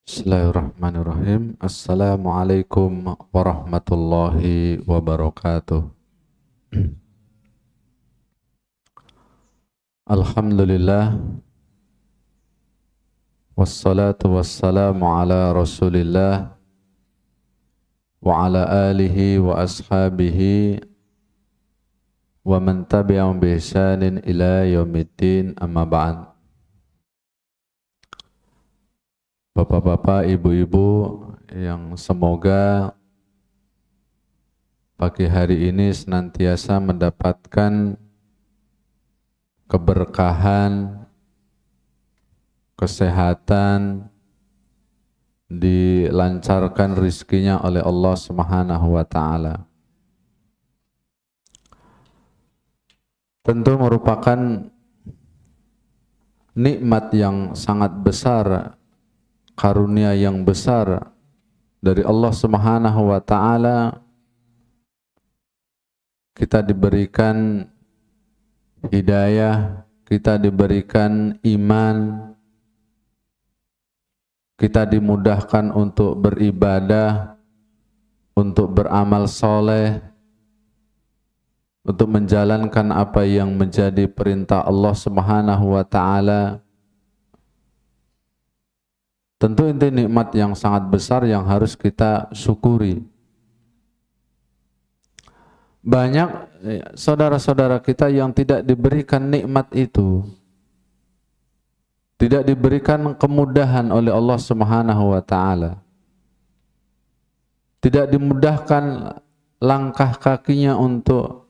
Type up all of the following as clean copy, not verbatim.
Bismillahirrahmanirrahim. Assalamualaikum warahmatullahi wabarakatuh. Alhamdulillah. Wassalatu wassalamu ala rasulillah wa ala alihi wa ashabihi wa man tabi'ahum bi ihsanin ila yaumiddin, amma ba'd. Bapak-bapak, ibu-ibu yang semoga pagi hari ini senantiasa mendapatkan keberkahan, kesehatan, dilancarkan rizkinya oleh Allah Subhanahu wa ta'ala. Tentu merupakan nikmat yang sangat besar, karunia yang besar dari Allah Subhanahu wa ta'ala. Kita diberikan hidayah, kita diberikan iman, kita dimudahkan untuk beribadah, untuk beramal soleh, untuk menjalankan apa yang menjadi perintah Allah Subhanahu wa ta'ala. Tentu ini nikmat yang sangat besar yang harus kita syukuri. Banyak saudara-saudara kita yang tidak diberikan nikmat itu, tidak diberikan kemudahan oleh Allah Subhanahu wa ta'ala, tidak dimudahkan langkah kakinya untuk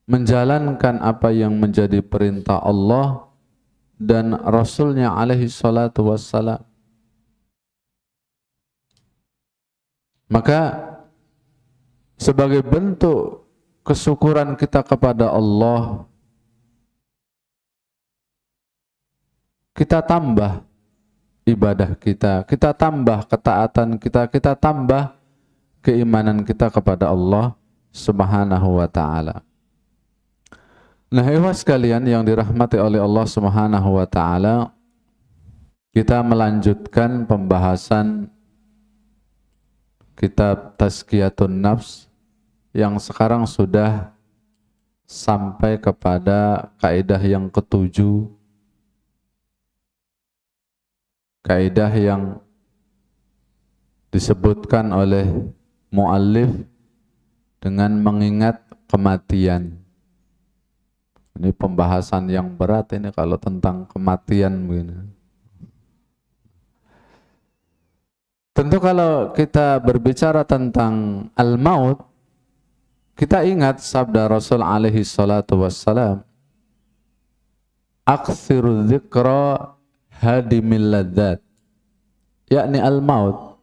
menjalankan apa yang menjadi perintah Allah dan Rasulnya alaihi salatu wassalam. Maka sebagai bentuk kesyukuran kita kepada Allah, kita tambah ibadah kita tambah ketaatan kita tambah keimanan kita kepada Allah Subhanahu wa ta'ala. Nah, ikhwah sekalian yang dirahmati oleh Allah Subhanahu wa ta'ala, kita melanjutkan pembahasan kitab Tazkiyatun Nafs yang sekarang sudah sampai kepada kaidah yang ketujuh, kaidah yang disebutkan oleh muallif dengan mengingat kematian. Ini pembahasan yang berat ini kalau tentang kematian begini. Tentu kalau kita berbicara tentang al-maut, kita ingat sabda Rasul alaihi salatu wassalam, akthiru dzikra hadimil ladzat, yakni al-maut.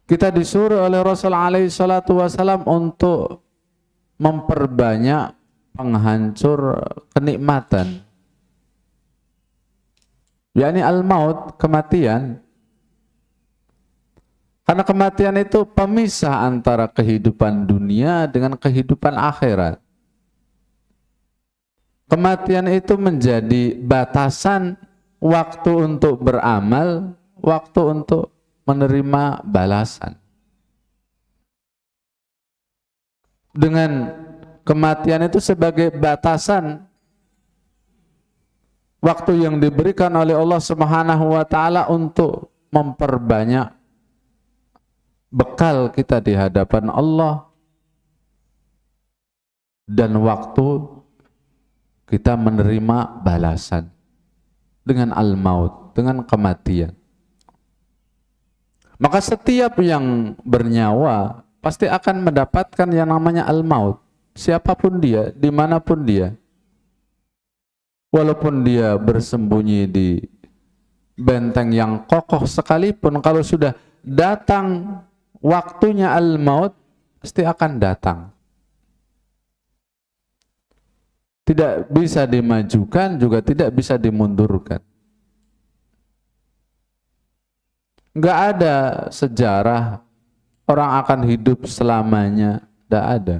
Kita disuruh oleh Rasul alaihi salatu wassalam untuk memperbanyak penghancur kenikmatan, yakni al-maut, kematian. Karena kematian itu pemisah antara kehidupan dunia dengan kehidupan akhirat. Kematian itu menjadi batasan waktu untuk beramal, waktu untuk menerima balasan. Dengan kematian itu sebagai batasan waktu yang diberikan oleh Allah Subhanahu wa ta'ala untuk memperbanyak bekal kita di hadapan Allah dan waktu kita menerima balasan dengan al-maut, dengan kematian. Maka setiap yang bernyawa pasti akan mendapatkan yang namanya al-maut, siapapun dia, dimanapun dia. Walaupun dia bersembunyi di benteng yang kokoh sekalipun, kalau sudah datang waktunya al-maut, pasti akan datang. Tidak bisa dimajukan, juga tidak bisa dimundurkan. Enggak ada sejarah orang akan hidup selamanya, tidak ada.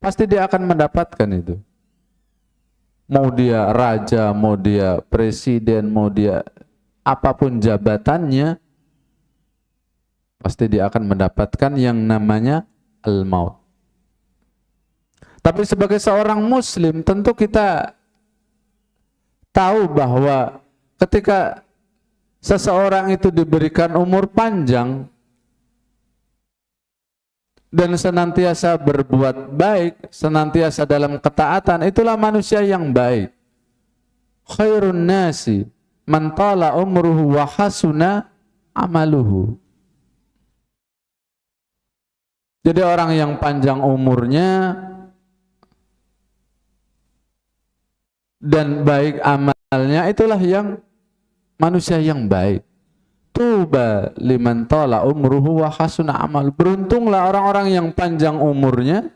Pasti dia akan mendapatkan itu. Mau dia raja, mau dia presiden, mau dia apapun jabatannya, pasti dia akan mendapatkan yang namanya al-maut. Tapi sebagai seorang muslim, tentu kita tahu bahwa ketika seseorang itu diberikan umur panjang dan senantiasa berbuat baik, senantiasa dalam ketaatan, itulah manusia yang baik. Khairun nasi man tala umruhu wa hasuna amaluhu. Jadi orang yang panjang umurnya dan baik amalnya, itulah yang manusia yang baik. Tuba liman tala umruhu wa hasuna amal. Beruntunglah orang-orang yang panjang umurnya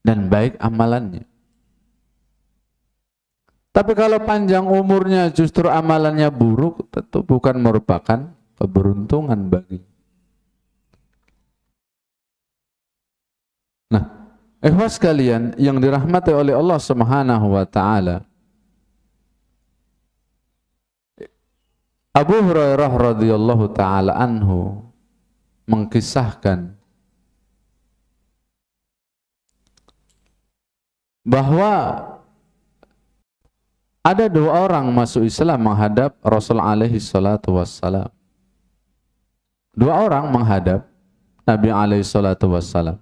dan baik amalannya. Tapi kalau panjang umurnya justru amalannya buruk, tentu bukan merupakan keberuntungan bagi. Nah, ikhwas sekalian yang dirahmati oleh Allah Subhanahu wa taala, Abu Hurairah radhiyallahu taala anhu mengkisahkan bahwa ada dua orang masuk Islam menghadap Rasul alaihi salatu wassalam. Dua orang menghadap Nabi alaihi salatu wassalam.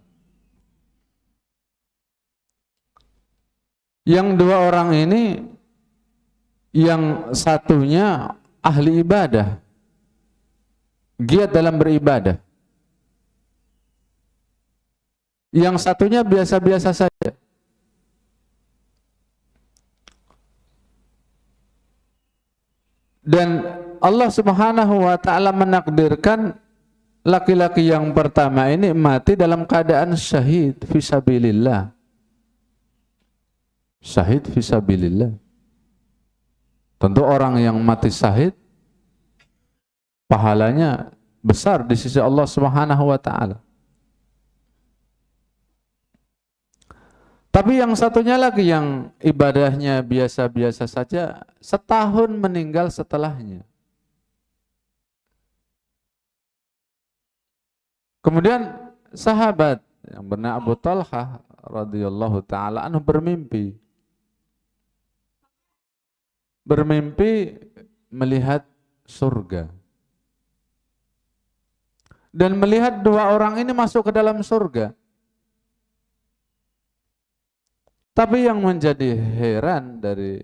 Yang dua orang ini, yang satunya ahli ibadah, giat dalam beribadah. Yang satunya biasa-biasa saja. Dan Allah Subhanahu wa taala menakdirkan laki-laki yang pertama ini mati dalam keadaan syahid fisabilillah. Syahid fisabilillah. Tentu orang yang mati syahid pahalanya besar di sisi Allah Subhanahu wa taala. Tapi yang satunya lagi yang ibadahnya biasa-biasa saja, setahun meninggal setelahnya. Kemudian sahabat yang bernama Abu Talhah radhiyallahu taala anhu bermimpi melihat surga. Dan melihat dua orang ini masuk ke dalam surga. Tapi yang menjadi heran dari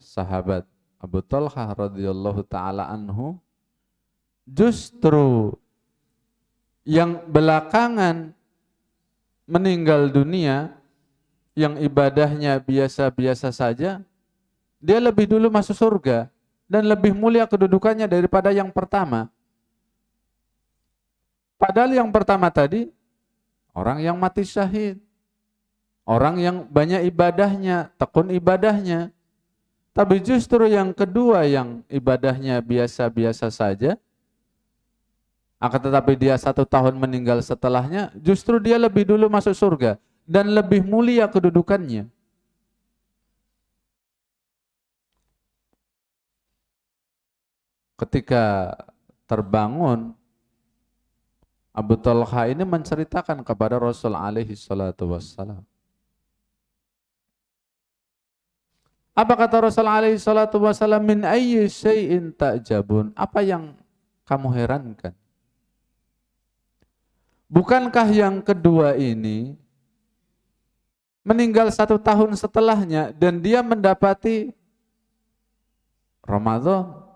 sahabat Abu Talhah radhiyallahu taala anhu, justru yang belakangan meninggal dunia, yang ibadahnya biasa-biasa saja, dia lebih dulu masuk surga dan lebih mulia kedudukannya daripada yang pertama. Padahal yang pertama tadi orang yang mati syahid, orang yang banyak ibadahnya, tekun ibadahnya. Tapi justru yang kedua yang ibadahnya biasa-biasa saja, akan tetapi dia 1 tahun meninggal setelahnya, justru dia lebih dulu masuk surga dan lebih mulia kedudukannya. Ketika terbangun, Abu Talha ini menceritakan kepada Rasul alaihi salatu wassalam. Apa kata Rasul alaihi salatu wassalam? Min ayyi syai'in ta'jabun. Apa yang kamu herankan? Bukankah yang kedua ini meninggal 1 tahun setelahnya dan dia mendapati Ramadan?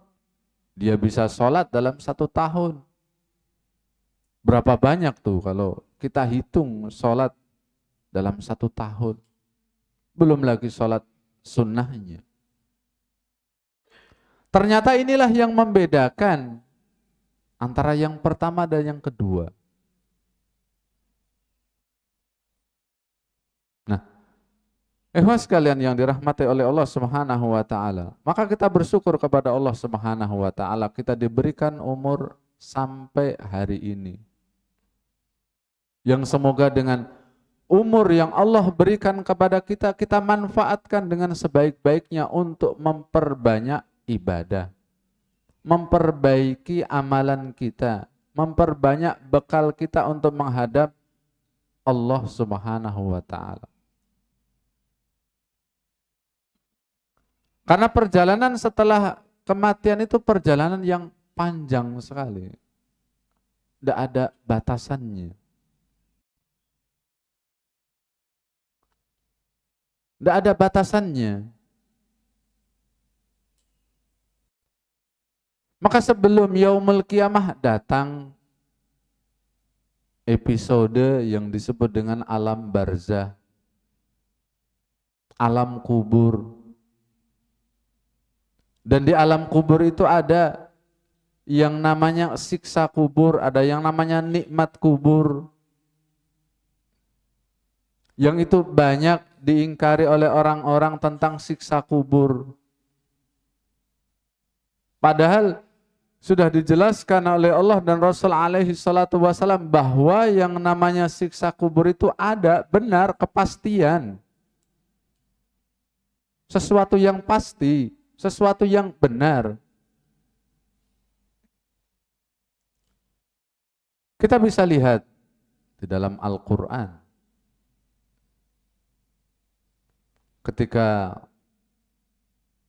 Dia bisa sholat dalam 1 tahun. Berapa banyak tuh kalau kita hitung sholat dalam 1 tahun. Belum lagi sholat sunnahnya. Ternyata inilah yang membedakan antara yang pertama dan yang kedua. Nah, ikhwas sekalian yang dirahmati oleh Allah Subhanahu wa taala, maka kita bersyukur kepada Allah Subhanahu wa taala kita diberikan umur sampai hari ini. Yang semoga dengan umur yang Allah berikan kepada kita, kita manfaatkan dengan sebaik-baiknya untuk memperbanyak ibadah, memperbaiki amalan kita, memperbanyak bekal kita untuk menghadap Allah Subhanahu wa ta'ala. Karena perjalanan setelah kematian itu perjalanan yang panjang sekali. Tidak ada batasannya. Tidak ada batasannya. Maka sebelum yaumul kiamah datang episode yang disebut dengan alam barzah, alam kubur. Dan di alam kubur itu ada yang namanya siksa kubur, ada yang namanya nikmat kubur. Yang itu banyak diingkari oleh orang-orang tentang siksa kubur. Padahal sudah dijelaskan oleh Allah dan Rasul alaihi salatu wasalam bahwa yang namanya siksa kubur itu ada, benar, kepastian. Sesuatu yang pasti, sesuatu yang benar. Kita bisa lihat di dalam Al-Quran. Ketika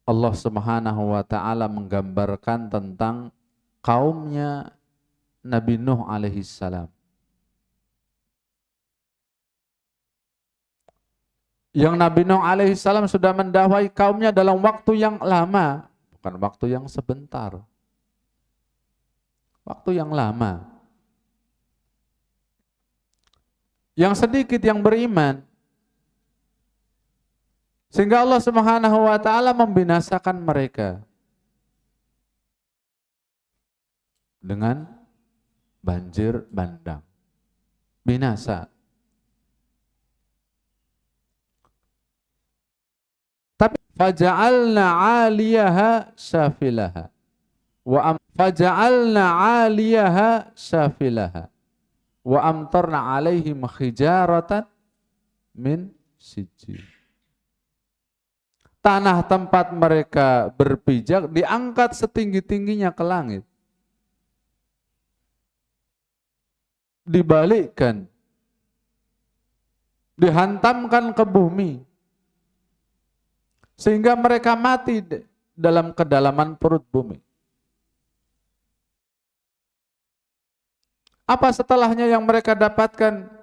Allah Subhanahu wa ta'ala menggambarkan tentang kaumnya Nabi Nuh alaihi salam. Yang Nabi Nuh alaihi salam sudah mendakwai kaumnya dalam waktu yang lama, bukan waktu yang sebentar. Waktu yang lama. Yang sedikit yang beriman. Sehingga Allah Subhanahu wa ta'ala membinasakan mereka dengan banjir bandang. Binasa. Tapi faja'alna 'aliyaha safilaha faja'alna 'aliyaha safilaha wa amtarna 'alaihim hijaratan min sijil. Tanah tempat mereka berpijak diangkat setinggi-tingginya ke langit. Dibalikkan. Dihantamkan ke bumi. Sehingga mereka mati dalam kedalaman perut bumi. Apa setelahnya yang mereka dapatkan?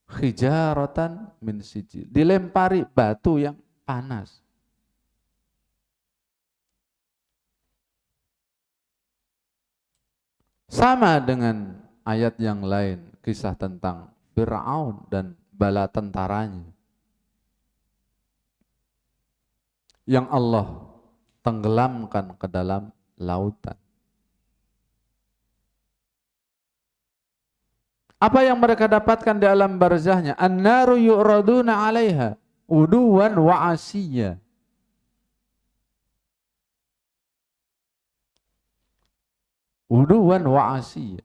Hijaratan min sijil, dilempari batu yang panas. Sama dengan ayat yang lain, kisah tentang Fir'aun dan bala tentaranya. Yang Allah tenggelamkan ke dalam lautan. Apa yang mereka dapatkan di alam barzahnya? An-naru yu'raduna 'alaiha uduwan wa 'asiyya. Uduwan wa 'asiyya.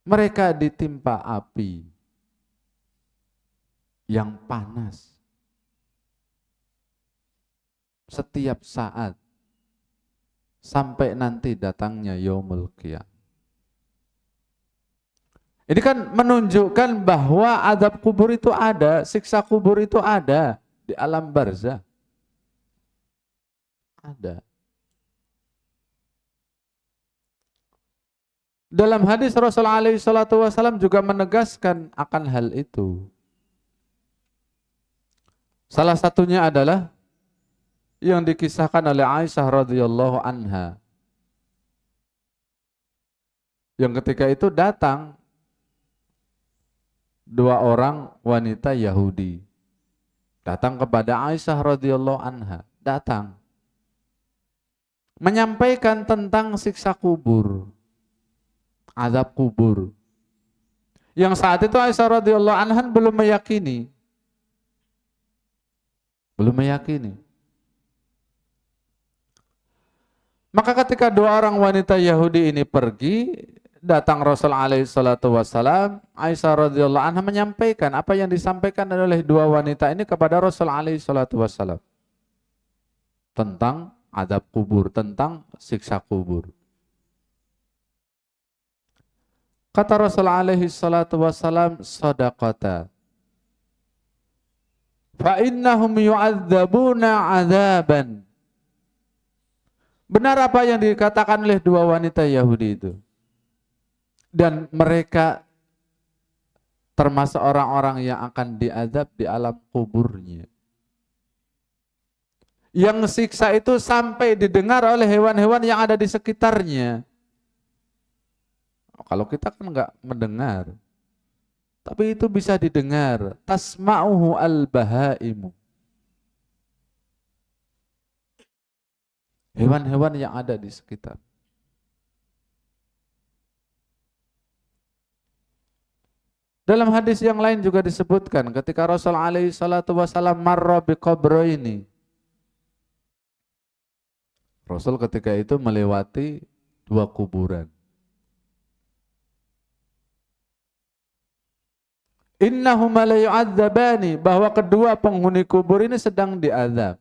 Mereka ditimpa api yang panas setiap saat sampai nanti datangnya yaumul qiyamah. Ini kan menunjukkan bahwa azab kubur itu ada, siksa kubur itu ada di alam barzah. Ada. Dalam hadis Rasulullah SAW juga menegaskan akan hal itu. Salah satunya adalah yang dikisahkan oleh Aisyah radhiyallahu anha. Yang ketika itu datang dua orang wanita Yahudi datang kepada Aisyah radhiyallahu anha, datang menyampaikan tentang siksa kubur, azab kubur. Yang saat itu Aisyah radhiyallahu anha belum meyakini. Maka ketika dua orang wanita Yahudi ini pergi, datang Rasul alaihi salatu wassalam, Aisyah radhiyallahu anha menyampaikan apa yang disampaikan oleh dua wanita ini kepada Rasul alaihi salatu wassalam tentang azab kubur, tentang siksa kubur. Kata Rasul alaihi salatu wassalam, sadaqata. Fa innahum yu'adzabuna 'adzaban. Benar apa yang dikatakan oleh dua wanita Yahudi itu. Dan mereka termasuk orang-orang yang akan diazab di alam kuburnya. Yang siksa itu sampai didengar oleh hewan-hewan yang ada di sekitarnya. Kalau kita kan enggak mendengar. Tapi itu bisa didengar. Tasma'uhu al-bahaimu. Hewan-hewan yang ada di sekitar. Dalam hadis yang lain juga disebutkan ketika Rasul alaihi salatu wasallam marra biqabraini. Rasul ketika itu melewati dua kuburan. Innahuma la yu'adzabani, bahwa kedua penghuni kubur ini sedang diazab.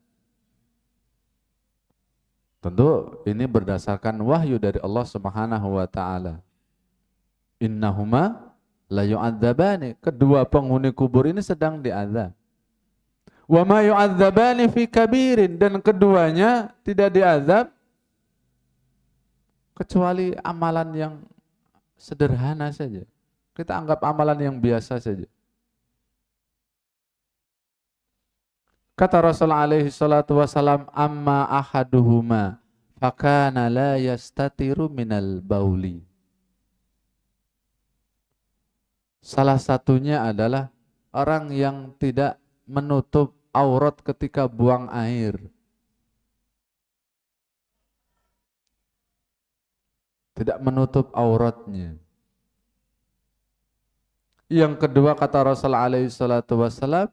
Tentu ini berdasarkan wahyu dari Allah Subhanahu wa taala. Innahuma la yu'adzabani, kedua penghuni kubur ini sedang diazab. Wa ma yu'adzabani fi kabirin, dan keduanya tidak diazab kecuali amalan yang sederhana saja. Kita anggap amalan yang biasa saja. Kata Rasul alaihi salatu wasalam, amma ahaduhuma fakana la yastatiru minal bauli. Salah satunya adalah orang yang tidak menutup aurat ketika buang air. Tidak menutup auratnya. Yang kedua kata Rasul alaihi salatu wassalam,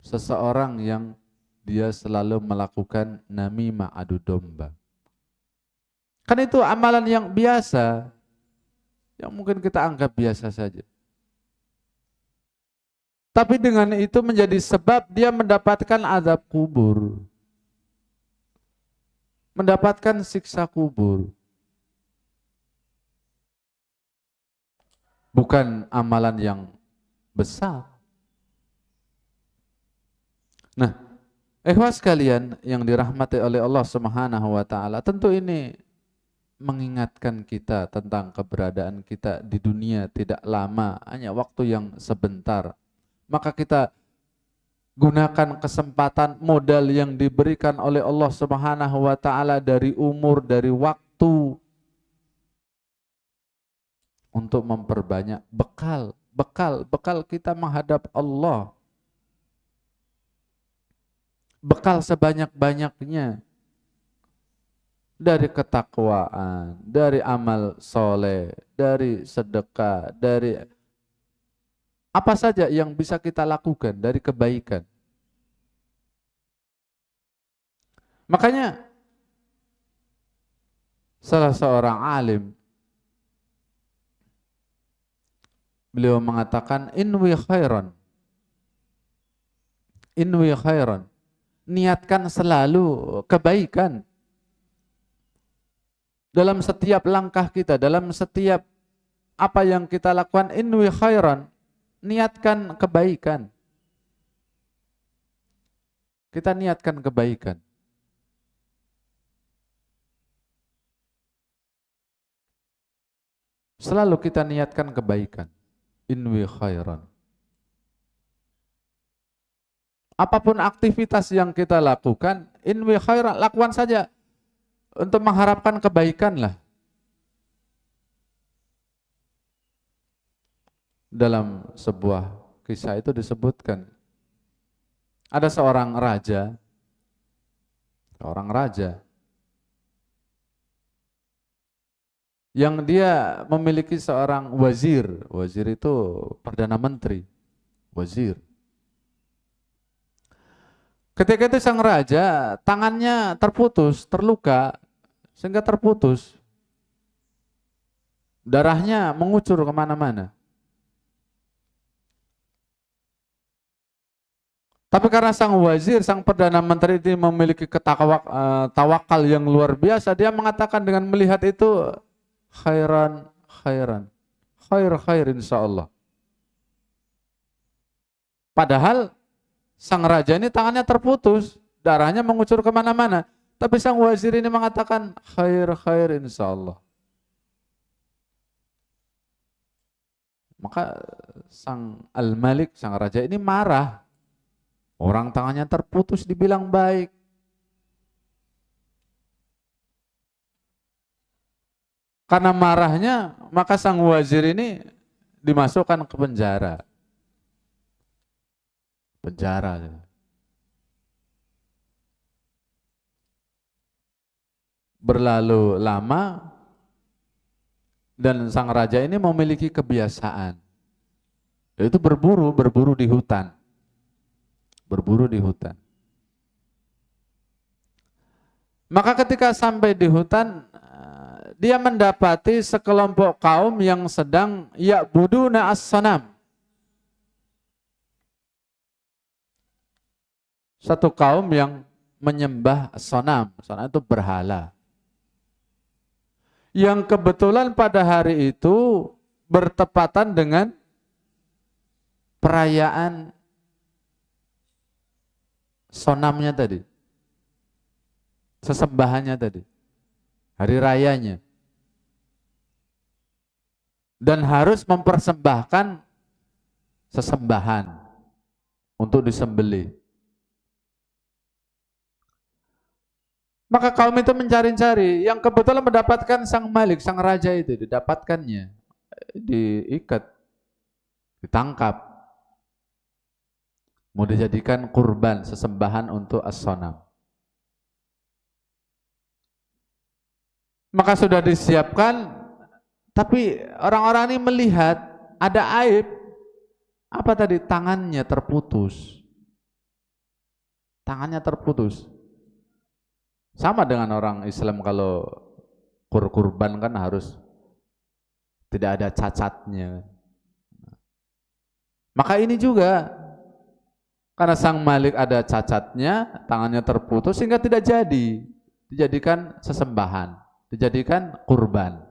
seseorang yang dia selalu melakukan namimah, adu domba. Kan itu amalan yang biasa, yang mungkin kita anggap biasa saja. Tapi dengan itu menjadi sebab dia mendapatkan azab kubur. Mendapatkan siksa kubur. Bukan amalan yang besar. Nah, ikhwas sekalian yang dirahmati oleh Allah Subhanahu wa taala, tentu ini mengingatkan kita tentang keberadaan kita di dunia tidak lama, hanya waktu yang sebentar. Maka kita gunakan kesempatan modal yang diberikan oleh Allah Subhanahu wa taala dari umur, dari waktu, untuk memperbanyak bekal kita menghadap Allah. Bekal sebanyak-banyaknya. Dari ketakwaan, dari amal soleh, dari sedekah, dari apa saja yang bisa kita lakukan dari kebaikan. Makanya salah seorang alim, beliau mengatakan inwi khairan. Inwi khairan. Niatkan selalu kebaikan. Dalam setiap langkah kita, dalam setiap apa yang kita lakukan, inwi khairan. Niatkan kebaikan. Kita niatkan kebaikan. Selalu kita niatkan kebaikan. Inwi khairan. Apapun aktivitas yang kita lakukan, inwi khairan, lakukan saja untuk mengharapkan kebaikan lah. Dalam sebuah kisah itu disebutkan, ada seorang raja yang dia memiliki seorang wazir. Wazir itu perdana menteri, wazir. Ketika itu sang raja tangannya terputus, terluka, sehingga terputus. darahnya mengucur kemana-mana. Tapi karena sang wazir, sang perdana menteri ini memiliki tawakal yang luar biasa, dia mengatakan dengan melihat itu, khairan, khairan, khair insya Allah. Padahal sang raja ini tangannya terputus, darahnya mengucur kemana-mana. Tapi sang wazir ini mengatakan khair insya Allah. Maka sang Al-Malik, sang raja ini marah. Orang tangannya terputus dibilang baik. Karena marahnya, maka sang wazir ini dimasukkan ke penjara. Penjara. Berlalu lama, dan sang raja ini memiliki kebiasaan, yaitu berburu di hutan. Berburu di hutan. Maka ketika sampai di hutan, dia mendapati sekelompok kaum yang sedang ya'buduna as-sanam. Satu kaum yang menyembah as-sanam. As-sanam itu berhala. Yang kebetulan pada hari itu bertepatan dengan perayaan sonamnya tadi, sesembahannya tadi, hari rayanya, dan harus mempersembahkan sesembahan untuk disembelih. Maka kaum itu mencari-cari, yang kebetulan mendapatkan sang Malik, sang raja itu, didapatkannya, diikat, ditangkap, mau dijadikan kurban, sesembahan untuk as-sanam. Maka sudah disiapkan, tapi orang-orang ini melihat ada aib. Apa tadi? Tangannya terputus. Tangannya terputus. Sama dengan orang Islam kalau kurban kan harus tidak ada cacatnya. Maka ini juga, karena sang Malik ada cacatnya, tangannya terputus sehingga tidak jadi dijadikan sesembahan, dijadikan kurban.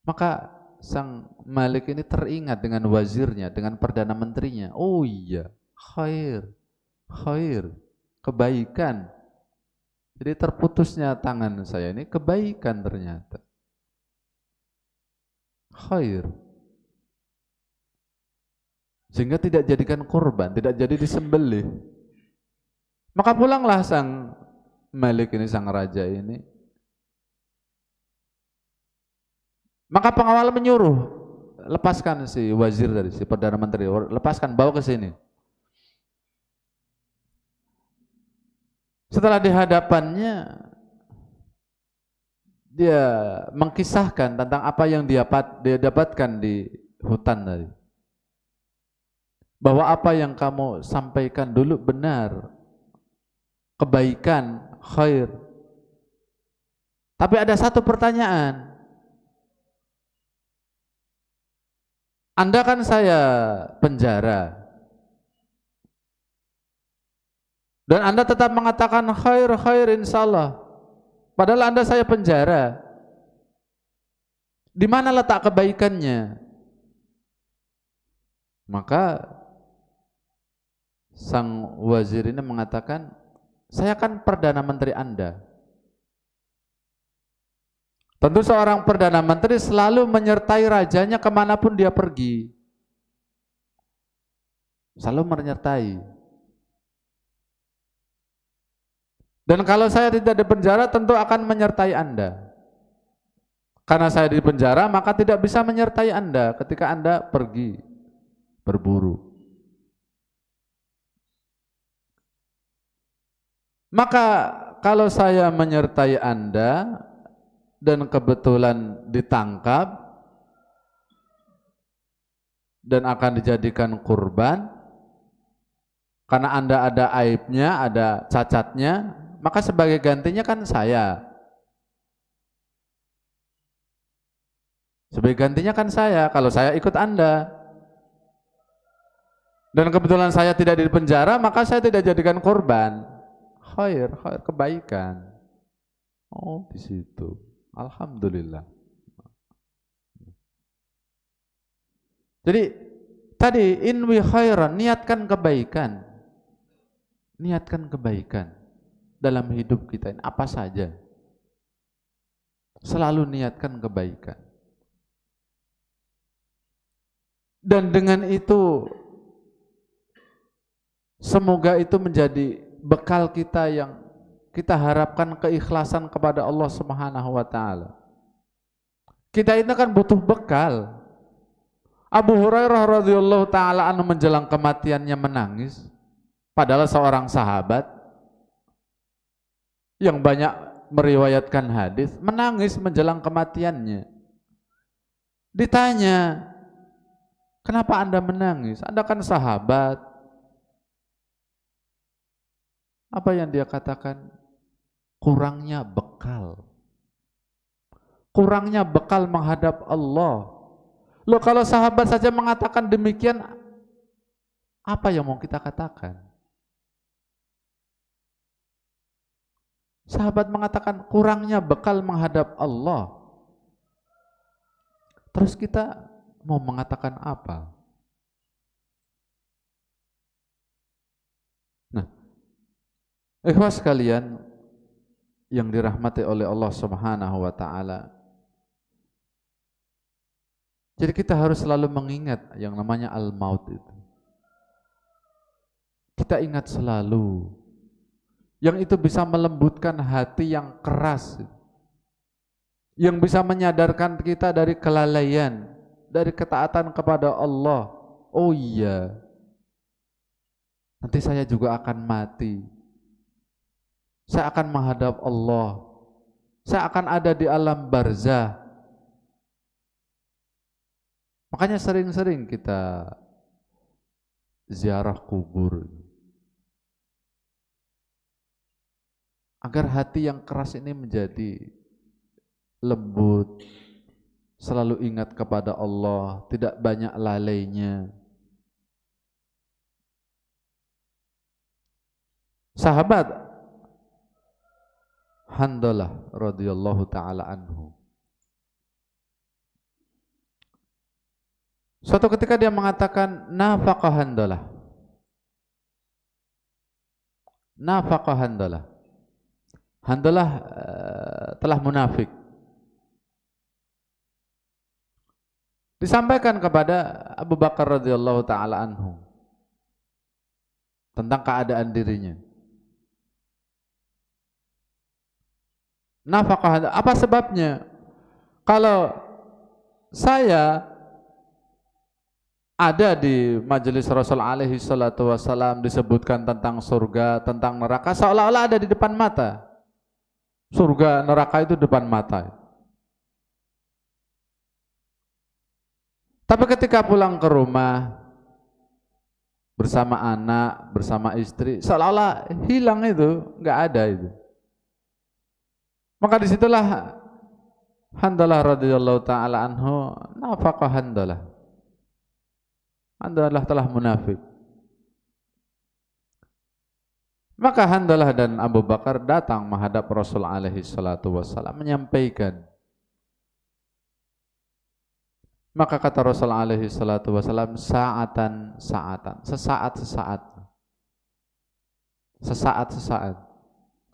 Maka sang Malik ini teringat dengan wazirnya, dengan perdana menterinya. Oh iya, khair, kebaikan. Jadi terputusnya tangan saya ini kebaikan ternyata. Khair. Sehingga tidak jadikan kurban, tidak jadi disembelih. Maka pulanglah sang Malik ini, sang raja ini. Maka pengawal menyuruh, lepaskan si wazir dari si perdana menteri, lepaskan, bawa ke sini. Setelah di hadapannya, dia mengkisahkan tentang apa yang dia dapatkan di hutan tadi. Bahwa apa yang kamu sampaikan dulu benar, kebaikan, khair. Tapi ada satu pertanyaan. Anda kan saya penjara, dan Anda tetap mengatakan khair insyaallah. Padahal Anda saya penjara. Di mana letak kebaikannya? Maka sang wazir ini mengatakan, saya kan perdana menteri Anda. Tentu seorang perdana menteri selalu menyertai rajanya kemanapun dia pergi. Selalu menyertai. Dan kalau saya tidak di penjara, tentu akan menyertai Anda. Karena saya di penjara, maka tidak bisa menyertai Anda ketika Anda pergi berburu. Maka kalau saya menyertai Anda dan kebetulan ditangkap dan akan dijadikan kurban, karena Anda ada aibnya, ada cacatnya, maka sebagai gantinya kan saya. Sebagai gantinya kan saya, kalau saya ikut Anda. Dan kebetulan saya tidak di penjara, maka saya tidak jadikan korban. Khair, khair, kebaikan. Oh, di situ. Alhamdulillah. Jadi tadi inwi khairan, niatkan kebaikan. Niatkan kebaikan dalam hidup kita ini apa saja. Selalu niatkan kebaikan. Dan dengan itu semoga itu menjadi bekal kita yang kita harapkan keikhlasan kepada Allah Subhanahu wa taala. Kita ini kan butuh bekal. Abu Hurairah radhiyallahu taala anhu menjelang kematiannya menangis, padahal seorang sahabat yang banyak meriwayatkan hadis menangis menjelang kematiannya. Ditanya, "Kenapa Anda menangis? Anda kan sahabat." Apa yang dia katakan? Kurangnya bekal. Kurangnya bekal menghadap Allah. Loh, kalau sahabat saja mengatakan demikian, apa yang mau kita katakan? Sahabat mengatakan kurangnya bekal menghadap Allah. Terus kita mau mengatakan apa? Nah, ikhwas sekalian yang dirahmati oleh Allah Subhanahu wa taala. Jadi kita harus selalu mengingat yang namanya al-maut itu. Kita ingat selalu. Yang itu bisa melembutkan hati yang keras. Yang bisa menyadarkan kita dari kelalaian, dari ketaatan kepada Allah. Oh iya, nanti saya juga akan mati. Saya akan menghadap Allah. Saya akan ada di alam barzah. Makanya sering-sering kita ziarah kubur. Agar hati yang keras ini menjadi lembut, selalu ingat kepada Allah, tidak banyak lalainya. Sahabat Handalah radhiyallahu taala anhu, suatu ketika dia mengatakan nafaqa Handalah. Nafaqa Handalah. Handalah telah munafik. Disampaikan kepada Abu Bakar radhiyallahu taala anhu tentang keadaan dirinya. Nafaqa Handalah. Apa sebabnya? Kalau saya ada di majelis Rasul alaihi salatu wassalam disebutkan tentang surga, tentang neraka, seolah-olah ada di depan mata. Surga, neraka itu depan mata. Tapi ketika pulang ke rumah bersama anak, bersama istri, seolah-olah hilang itu, nggak ada itu. Maka disitulah Handalah radhiyallahu taala anhu nafaqa Handalah. Handalah telah munafik. Maka Handalah dan Abu Bakar datang menghadap Rasul alaihi salatu wassalam menyampaikan. Maka kata Rasul alaihi salatu wassalam, sa'atan, sesaat.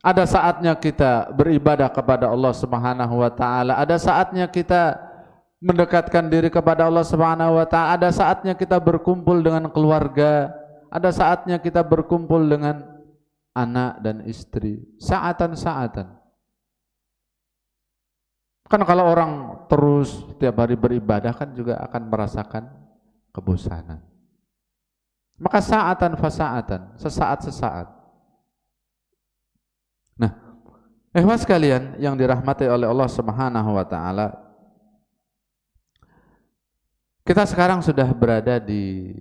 Ada saatnya kita beribadah kepada Allah Subhanahu wa taala, ada saatnya kita mendekatkan diri kepada Allah Subhanahu wa taala, ada saatnya kita berkumpul dengan keluarga, ada saatnya kita berkumpul dengan anak dan istri. Sa'atan. Kan kalau orang terus tiap hari beribadah kan juga akan merasakan kebosanan. Maka sa'atan fasa'atan, sesaat. Nah, ikhwas sekalian yang dirahmati oleh Allah Subhanahu wa taala, kita sekarang sudah berada di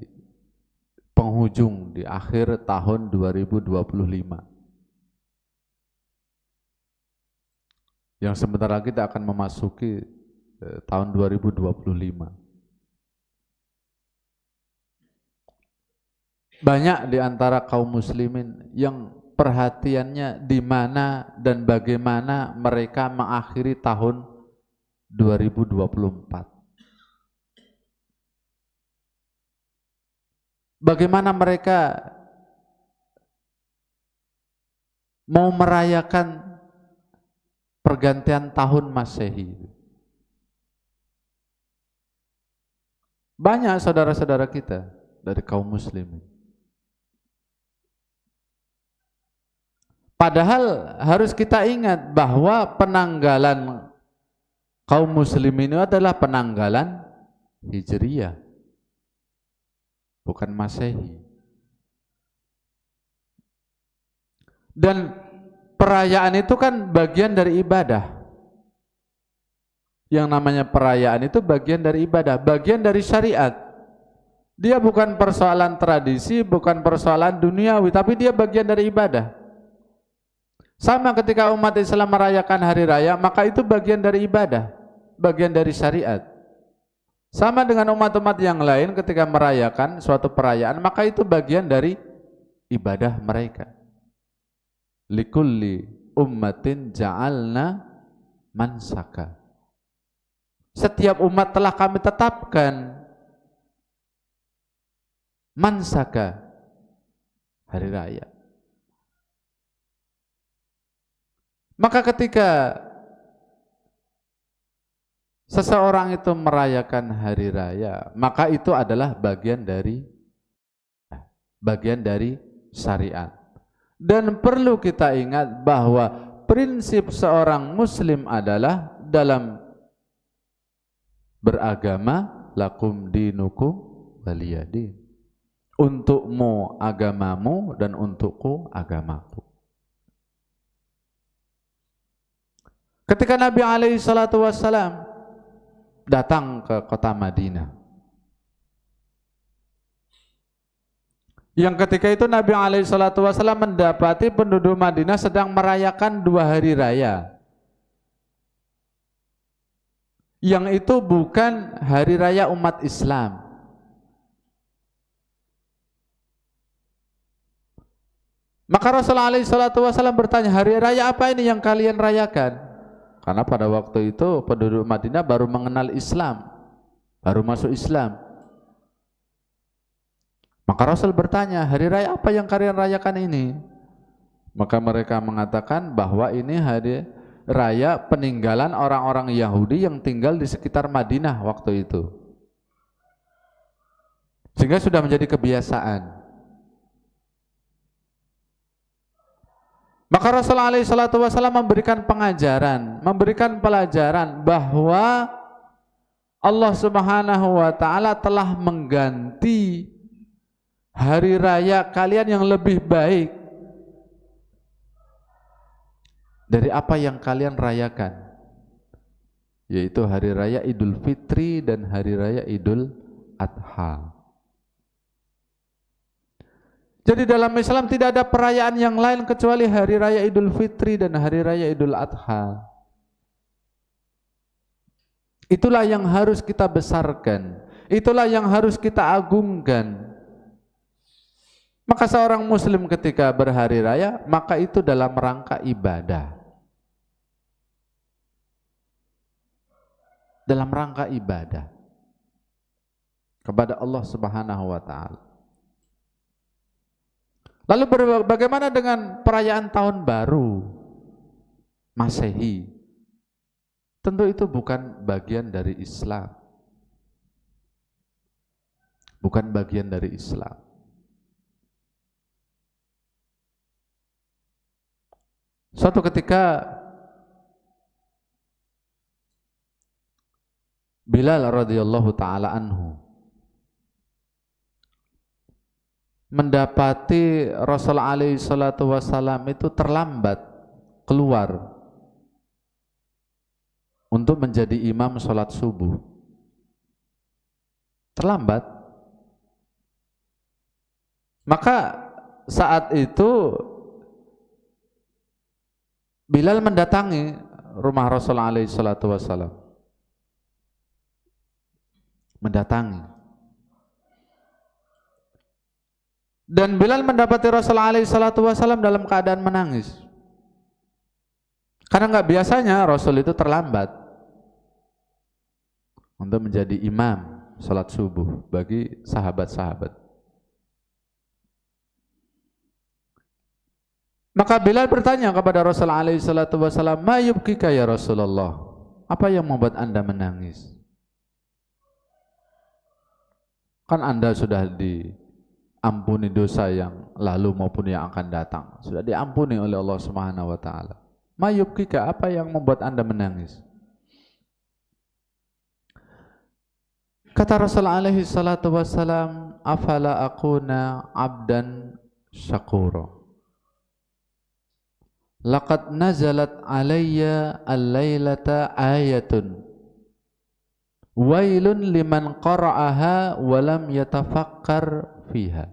penghujung, di akhir tahun 2025. Yang sebentar lagi kita akan memasuki tahun 2025. Banyak di antara kaum muslimin yang perhatiannya di mana dan bagaimana mereka mengakhiri tahun 2024. Bagaimana mereka mau merayakan pergantian tahun Masehi. Banyak saudara-saudara kita dari kaum muslimin. Padahal harus kita ingat bahwa penanggalan kaum muslimin itu adalah penanggalan Hijriyah, bukan Masehi. Dan perayaan itu kan bagian dari ibadah. Yang namanya perayaan itu bagian dari ibadah, bagian dari syariat. Dia bukan persoalan tradisi, bukan persoalan duniawi, tapi dia bagian dari ibadah. Sama ketika umat Islam merayakan hari raya, maka itu bagian dari ibadah, bagian dari syariat. Sama dengan umat-umat yang lain ketika merayakan suatu perayaan, maka itu bagian dari ibadah mereka. Likulli ummatin ja'alna mansaka. Setiap umat telah kami tetapkan mansaka, hari raya. Maka ketika seseorang itu merayakan hari raya, maka itu adalah bagian dari syariat. Dan perlu kita ingat bahwa prinsip seorang muslim adalah dalam beragama lakum dinukum waliyadin. Untukmu agamamu dan untukku agamaku. Ketika Nabi alaihi salatu wassalam datang ke kota Madinah, yang ketika itu Nabi alaihi salatu wassalam mendapati penduduk Madinah sedang merayakan 2 hari raya, yang itu bukan hari raya umat Islam. Maka Rasulullah alaihi salatu wassalam bertanya, hari raya apa ini yang kalian rayakan? Karena pada waktu itu penduduk Madinah baru mengenal Islam, baru masuk Islam. Maka Rasul bertanya, hari raya apa yang kalian rayakan ini? Maka mereka mengatakan bahwa ini hari raya peninggalan orang-orang Yahudi yang tinggal di sekitar Madinah waktu itu. Sehingga sudah menjadi kebiasaan. Maka Rasulullah SAW memberikan pengajaran, memberikan pelajaran bahwa Allah Subhanahu wa Ta'ala telah mengganti hari raya kalian yang lebih baik dari apa yang kalian rayakan, yaitu hari raya Idul Fitri dan hari raya Idul Adha. Jadi dalam Islam tidak ada perayaan yang lain kecuali hari raya Idul Fitri dan hari raya Idul Adha. Itulah yang harus kita besarkan, itulah yang harus kita agungkan. Maka seorang muslim ketika berhari raya, maka itu dalam rangka ibadah. Dalam rangka ibadah kepada Allah Subhanahu wa Ta'ala. Lalu bagaimana dengan perayaan tahun baru Masehi? Tentu itu bukan bagian dari Islam. Bukan bagian dari Islam. Suatu ketika Bilal radhiyallahu taala anhu mendapati Rasul alaihi salatu wassalam itu terlambat keluar untuk menjadi imam sholat subuh. Terlambat. Maka saat itu Bilal mendatangi rumah Rasul alaihi salatu wassalam. mendatangi. Dan Bilal mendapati Rasulullah SAW dalam keadaan menangis. Karena nggak biasanya Rasul itu terlambat untuk menjadi imam salat subuh bagi sahabat-sahabat. Maka Bilal bertanya kepada Rasulullah SAW, "Ma yubkika ya Rasulullah?" Apa yang membuat Anda menangis? Kan Anda sudah diampuni dosa yang lalu maupun yang akan datang. Sudah diampuni oleh Allah Subhanahu wa taala. Ma yubkika, apa yang membuat Anda menangis? Kata Rasulullah alaihi salatu wassalam, "Afala akuna abdan syakura. Laqad nazalat alayya al-lailata ayatun. Wailun liman qara'aha wa lam yatafakkar fiha."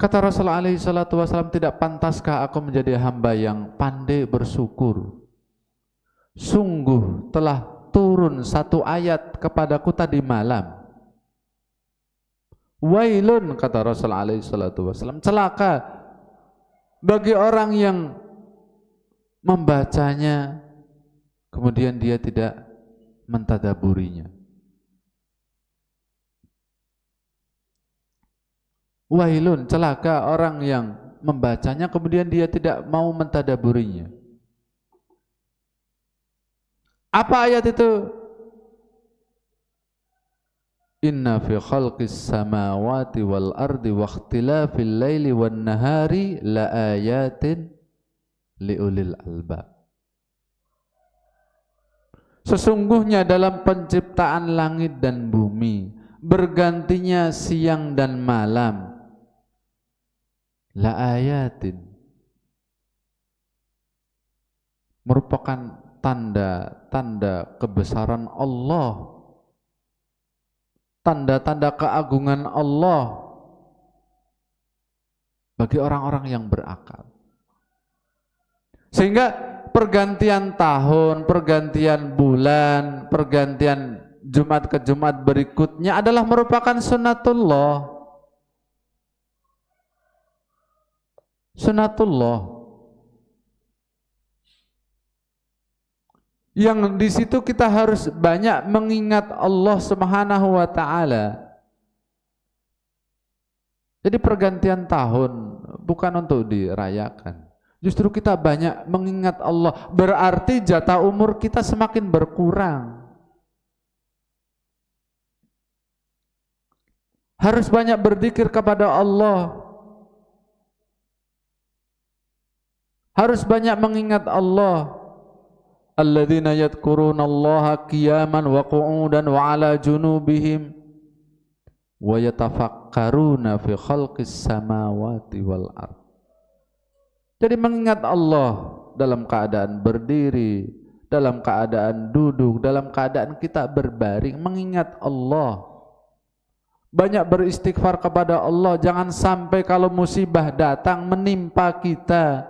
Kata Rasulullah alaihi salatu wassalam, tidak pantaskah aku menjadi hamba yang pandai bersyukur? Sungguh telah turun satu ayat kepadaku tadi malam. Wailun, kata Rasulullah alaihi salatu wassalam, celaka bagi orang yang membacanya kemudian dia tidak mentadaburinya. Wailun, celaka orang yang membacanya kemudian dia tidak mau mentadaburinya. Apa ayat itu? Inna fi khalqis samawati wal ardi wa ikhtilafil laili wan nahari la ayatin liulil albab. Sesungguhnya dalam penciptaan langit dan bumi, bergantinya siang dan malam, la ayatin, merupakan tanda-tanda kebesaran Allah, tanda-tanda keagungan Allah bagi orang-orang yang berakal. Sehingga pergantian tahun, pergantian bulan, pergantian Jumat ke Jumat berikutnya adalah merupakan sunnatullah. Sunnatullah. Yang di situ kita harus banyak mengingat Allah Subhanahu wa taala. Jadi pergantian tahun bukan untuk dirayakan. Justru kita banyak mengingat Allah, berarti jatah umur kita semakin berkurang. Harus banyak berzikir kepada Allah. Harus banyak mengingat Allah. Alladzina yadhkurunallaha qiyaman wa qu'udan wa 'ala junubihim wa yatafakkaruna fi khalqis samawati wal ardh. Jadi mengingat Allah dalam keadaan berdiri, dalam keadaan duduk, dalam keadaan kita berbaring, mengingat Allah. Banyak beristighfar kepada Allah, jangan sampai kalau musibah datang menimpa kita,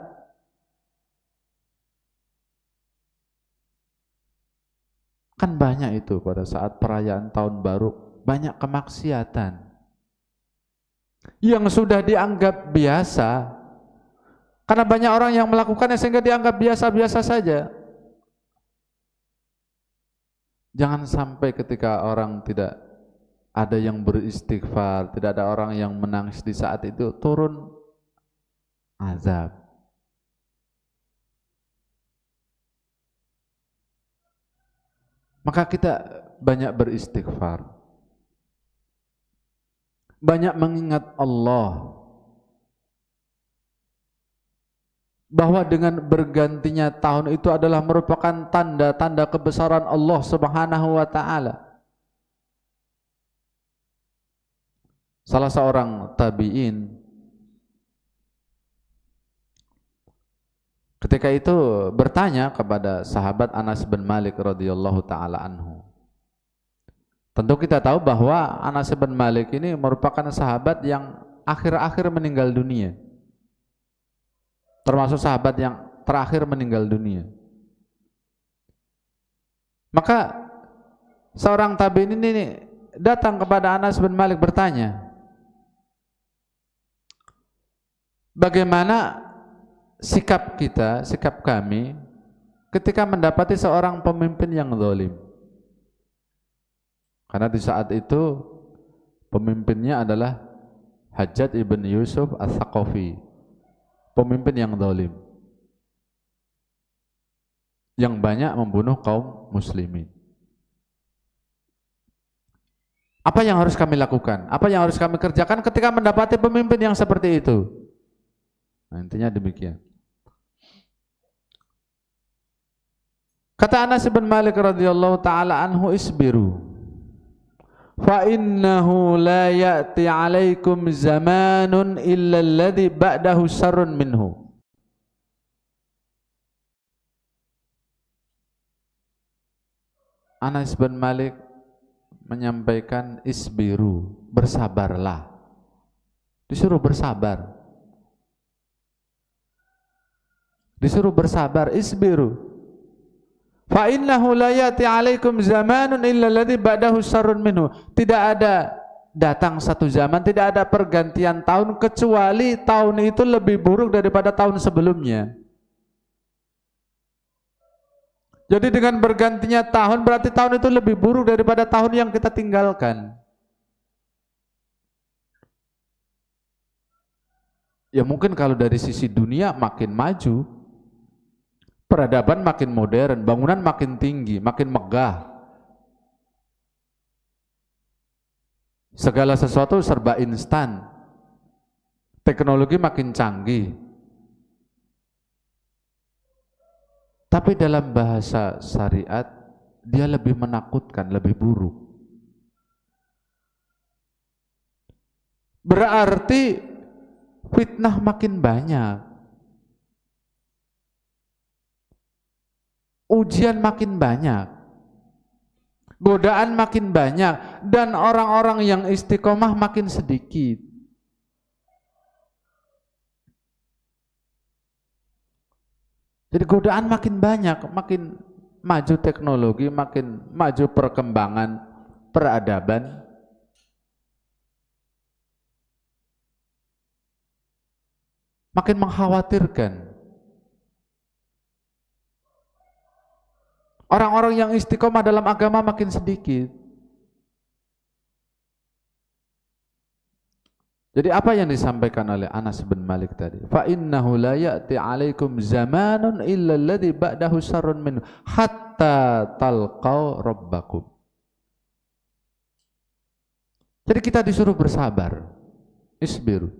kan banyak itu pada saat perayaan tahun baru, banyak kemaksiatan yang sudah dianggap biasa, karena banyak orang yang melakukannya sehingga dianggap biasa-biasa saja. Jangan sampai ketika orang tidak ada yang beristighfar, tidak ada orang yang menangis di saat itu, turun azab. Maka kita banyak beristighfar, banyak mengingat Allah, bahwa dengan bergantinya tahun itu adalah merupakan tanda-tanda kebesaran Allah Subhanahu wa taala. Salah seorang tabi'in ketika itu bertanya kepada sahabat Anas bin Malik radhiyallahu taala anhu. Tentu kita tahu bahwa Anas bin Malik ini merupakan sahabat yang akhir-akhir meninggal dunia. Termasuk sahabat yang terakhir meninggal dunia. Maka seorang tabi'in ini datang kepada Anas bin Malik bertanya, bagaimana sikap kita, sikap kami ketika mendapati seorang pemimpin yang zalim? Karena di saat itu pemimpinnya adalah Hajjaj ibn Yusuf Ats-Tsaqafi, pemimpin yang zalim, yang banyak membunuh kaum muslimin. Apa yang harus kami lakukan? Apa yang harus kami kerjakan ketika mendapati pemimpin yang seperti itu? Nah, intinya demikian. Kata Anas bin Malik radhiyallahu taala anhu, isbiru fa innahu la ya'ti 'alaikum zamanun illa alladhi ba'dahu syarrun minhu. Anas bin Malik menyampaikan isbiru, bersabarlah. Disuruh bersabar. Disuruh bersabar, isbiru. Fa innahu la ya'ti 'alaikum zamanun illa alladhi ba'dahu syarrun minhu. Tidak ada datang satu zaman, tidak ada pergantian tahun kecuali tahun itu lebih buruk daripada tahun sebelumnya. Jadi dengan bergantinya tahun berarti tahun itu lebih buruk daripada tahun yang kita tinggalkan. Ya mungkin kalau dari sisi dunia makin maju, peradaban makin modern, bangunan makin tinggi, makin megah. Segala sesuatu serba instan. Teknologi makin canggih. Tapi dalam bahasa syariat, dia lebih menakutkan, lebih buruk. Berarti fitnah makin banyak. Ujian makin banyak. Godaan makin banyak. Dan orang-orang yang istiqomah makin sedikit. Jadi godaan makin banyak, makin maju teknologi, makin maju perkembangan peradaban. Makin mengkhawatirkan. Orang-orang yang istiqomah dalam agama makin sedikit. Jadi apa yang disampaikan oleh Anas bin Malik tadi? Fa innahu la ya'ti 'alaikum zamanun illa alladhi ba'dahu syarrun minhu hatta talqau rabbakum. Jadi kita disuruh bersabar. Isbiru.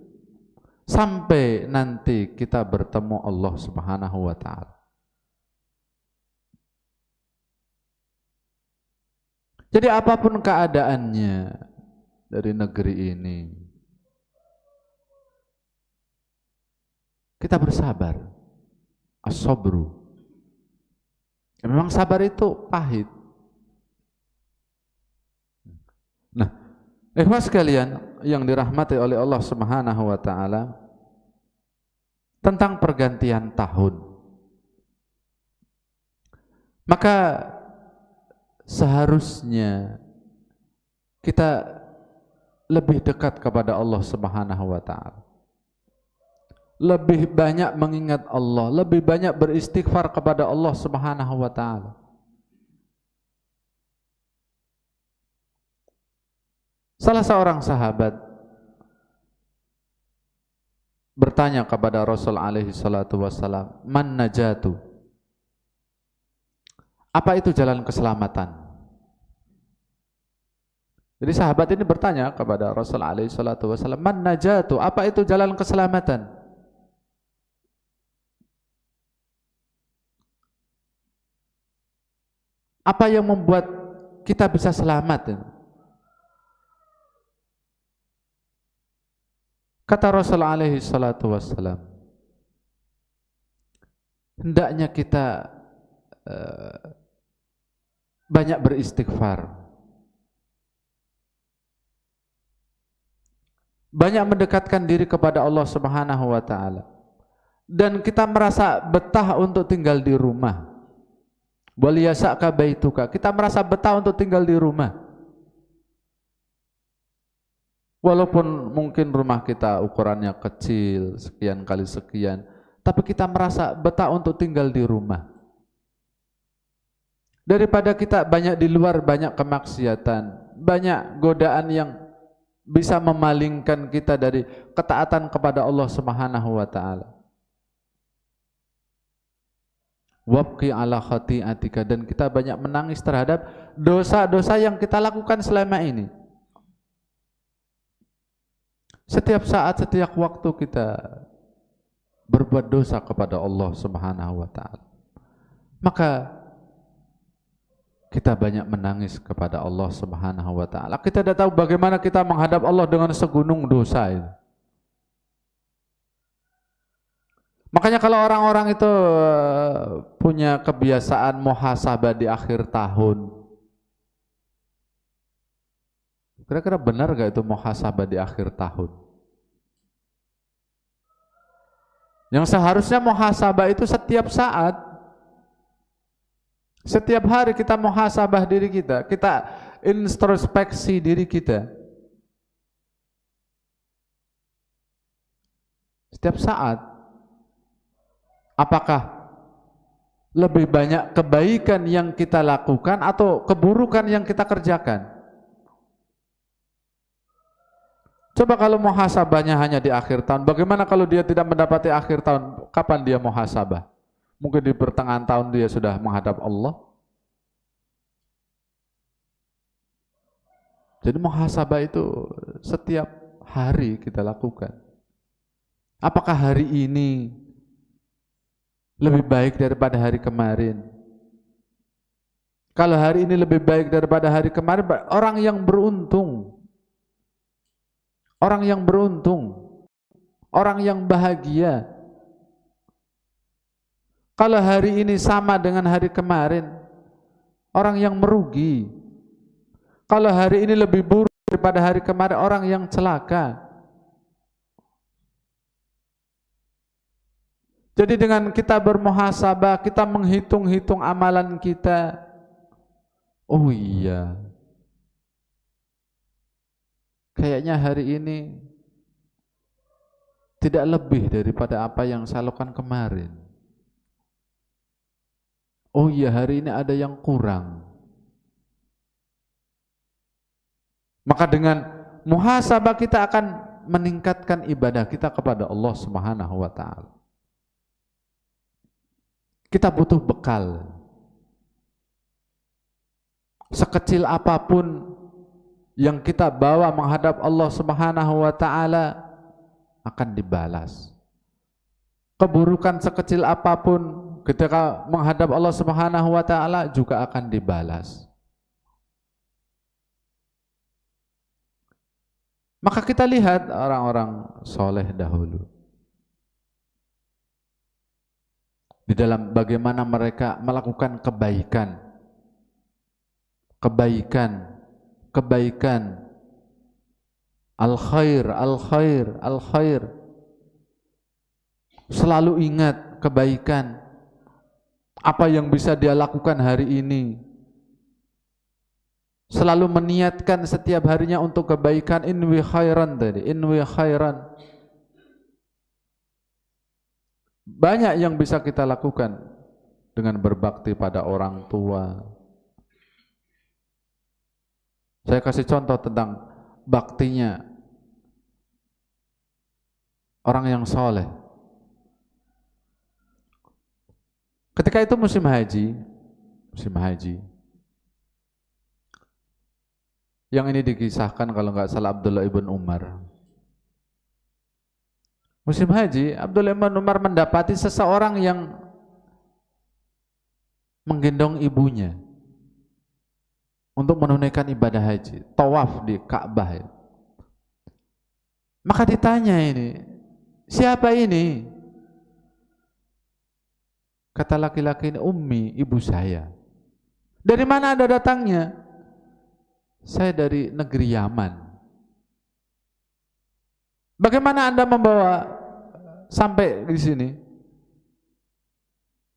Sampai nanti kita bertemu Allah Subhanahu wa taala. Jadi apapun keadaannya dari negeri ini, kita bersabar. As-sabru. Ya, memang sabar itu pahit. Nah, ikhwas sekalian yang dirahmati oleh Allah Subhanahu wa taala, tentang pergantian tahun. Maka seharusnya kita lebih dekat kepada Allah Subhanahu wa taala. Lebih banyak mengingat Allah, lebih banyak beristighfar kepada Allah Subhanahu wa taala. Salah seorang sahabat bertanya kepada Rasul alaihi salatu wassalam, "Man najatu?" Apa itu jalan keselamatan? Jadi sahabat ini bertanya kepada Rasul alaihi salatu wassalam, "Man najatu?" Apa itu jalan keselamatan? Apa yang membuat kita bisa selamat? Kata Rasul alaihi salatu wassalam, hendaknya kita banyak beristighfar, banyak mendekatkan diri kepada Allah Subhanahu wa taala, dan kita merasa betah untuk tinggal di rumah. Wal yasa'ka baituka. Kita merasa betah untuk tinggal di rumah. Walaupun mungkin rumah kita ukurannya kecil, sekian kali sekian, tapi kita merasa betah untuk tinggal di rumah. Daripada kita banyak di luar, banyak kemaksiatan, banyak godaan yang bisa memalingkan kita dari ketaatan kepada Allah Subhanahu wa taala. Wabqi ala khati'atika, dan kita banyak menangis terhadap dosa-dosa yang kita lakukan selama ini. Setiap saat, setiap waktu kita berbuat dosa kepada Allah Subhanahu wa taala. Maka kita banyak menangis kepada Allah Subhanahu wa taala. Kita tidak tahu bagaimana kita menghadap Allah dengan segunung dosa itu. Makanya kalau orang-orang itu punya kebiasaan muhasabah di akhir tahun, kira-kira benar gak itu muhasabah di akhir tahun? Yang seharusnya muhasabah itu setiap saat, setiap hari kita muhasabah diri kita, kita introspeksi diri kita. Setiap saat, apakah lebih banyak kebaikan yang kita lakukan atau keburukan yang kita kerjakan? Coba kalau muhasabahnya hanya di akhir tahun, bagaimana kalau dia tidak mendapati akhir tahun? Kapan dia muhasabah? Mungkin di pertengahan tahun dia sudah menghadap Allah. Jadi muhasabah itu setiap hari kita lakukan. Apakah hari ini lebih baik daripada hari kemarin? Kalau hari ini lebih baik daripada hari kemarin, orang yang beruntung. Orang yang beruntung. Orang yang bahagia. Kalau hari ini sama dengan hari kemarin, orang yang merugi. Kalau hari ini lebih buruk daripada hari kemarin, orang yang celaka. Jadi dengan kita bermuhasabah, kita menghitung-hitung amalan kita. Oh iya, kayaknya hari ini tidak lebih daripada apa yang saya lakukan kemarin. Oh iya, hari ini ada yang kurang. Maka dengan muhasabah kita akan meningkatkan ibadah kita kepada Allah Subhanahu wa taala. Kita butuh bekal. Sekecil apapun yang kita bawa menghadap Allah Subhanahu wa taala akan dibalas. Keburukan sekecil apapun ketika menghadap Allah Subhanahu wa taala juga akan dibalas. Maka kita lihat orang-orang soleh dahulu. Di dalam bagaimana mereka melakukan kebaikan. Kebaikan. Al-khair, al-khair, al-khair. Selalu ingat kebaikan. Apa yang bisa dia lakukan hari ini. Selalu meniatkan setiap harinya untuk kebaikan. Inwi khairan tadi, inwi khairan. Banyak yang bisa kita lakukan dengan berbakti pada orang tua. Saya kasih contoh tentang baktinya orang yang soleh. Ketika itu musim haji. Yang ini dikisahkan kalau nggak salah Abdullah ibn Umar. Musim haji, Abdullah ibn Umar mendapati seseorang yang menggendong ibunya untuk menunaikan ibadah haji, tawaf di Ka'bah. Maka ditanya ini, siapa ini? Kata laki-laki ini, ummi, ibu saya. Dari mana Anda datangnya? Saya dari negeri Yaman. Bagaimana Anda membawa sampai di sini?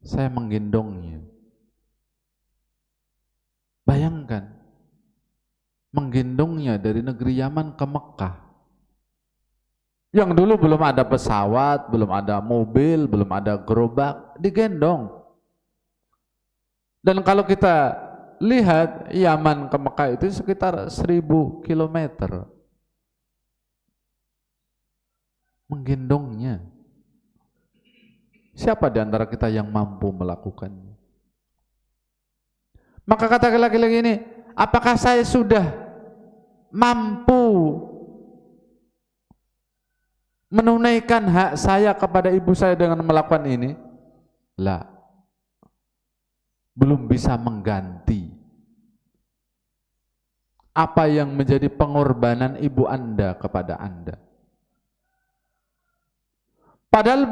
Saya menggendongnya. Bayangkan, menggendongnya dari negeri Yaman ke Mekah. Yang dulu belum ada pesawat, belum ada mobil, belum ada gerobak, digendong. Dan kalau kita lihat Yaman ke Mekah itu sekitar 1000 kilometer. Menggendongnya. Siapa di antara kita yang mampu melakukannya? Maka kata laki-laki ini, apakah saya sudah mampu menunaikan hak saya kepada ibu saya dengan melakukan ini? Lah, belum bisa mengganti apa yang menjadi pengorbanan ibu Anda kepada Anda. Padahal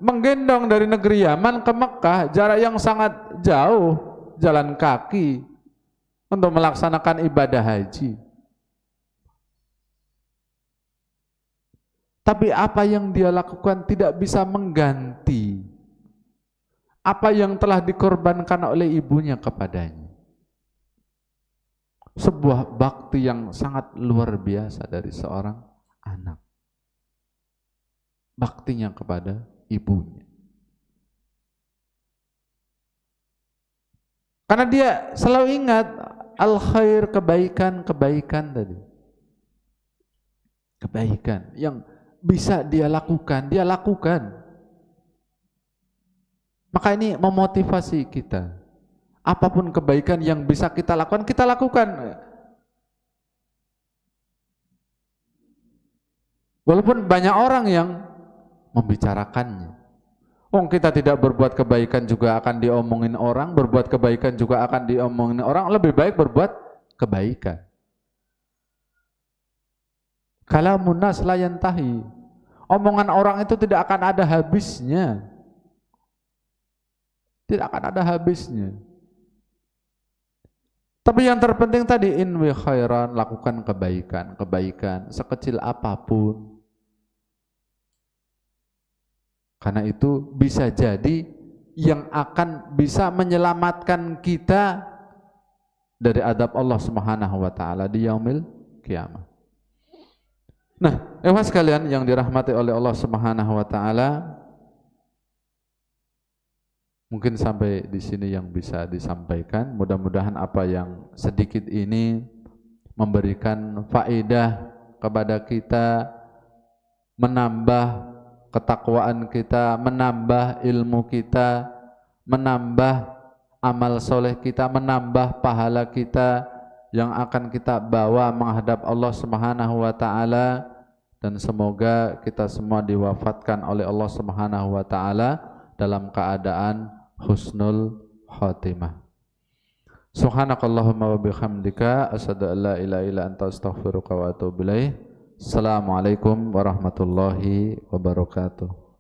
menggendong dari negeri Yaman ke Mekah jarak yang sangat jauh, jalan kaki untuk melaksanakan ibadah haji. Tapi apa yang dia lakukan tidak bisa mengganti apa yang telah dikorbankan oleh ibunya kepadanya. Sebuah bakti yang sangat luar biasa dari seorang anak. Baktinya kepada ibunya. Karena dia selalu ingat al-khair, kebaikan tadi. Kebaikan yang bisa dia lakukan, dia lakukan. Maka ini memotivasi kita. Apapun kebaikan yang bisa kita lakukan, kita lakukan. Walaupun banyak orang yang membicarakannya. Kita tidak berbuat kebaikan juga akan diomongin orang, berbuat kebaikan juga akan diomongin orang, lebih baik berbuat kebaikan. Kalamun nas la yantahi. Omongan orang itu tidak akan ada habisnya. Tidak akan ada habisnya. Tapi yang terpenting tadi, inwi khairan, lakukan kebaikan sekecil apapun. Karena itu bisa jadi yang akan bisa menyelamatkan kita dari adab Allah Subhanahu wa taala di yaumil kiamah. Nah, ikhwan sekalian yang dirahmati oleh Allah Subhanahu wa taala, mungkin sampai di sini yang bisa disampaikan. Mudah-mudahan apa yang sedikit ini memberikan faedah kepada kita, menambah ketakwaan kita, menambah ilmu kita, menambah amal soleh kita, menambah pahala kita yang akan kita bawa menghadap Allah Subhanahu wa taala, dan semoga kita semua diwafatkan oleh Allah Subhanahu wa taala dalam keadaan husnul khatimah. Subhanakallahumma wa bihamdika asyhadu an la ilaha illa anta astaghfiruka wa atubu ilaik. Assalamualaikum warahmatullahi wabarakatuh.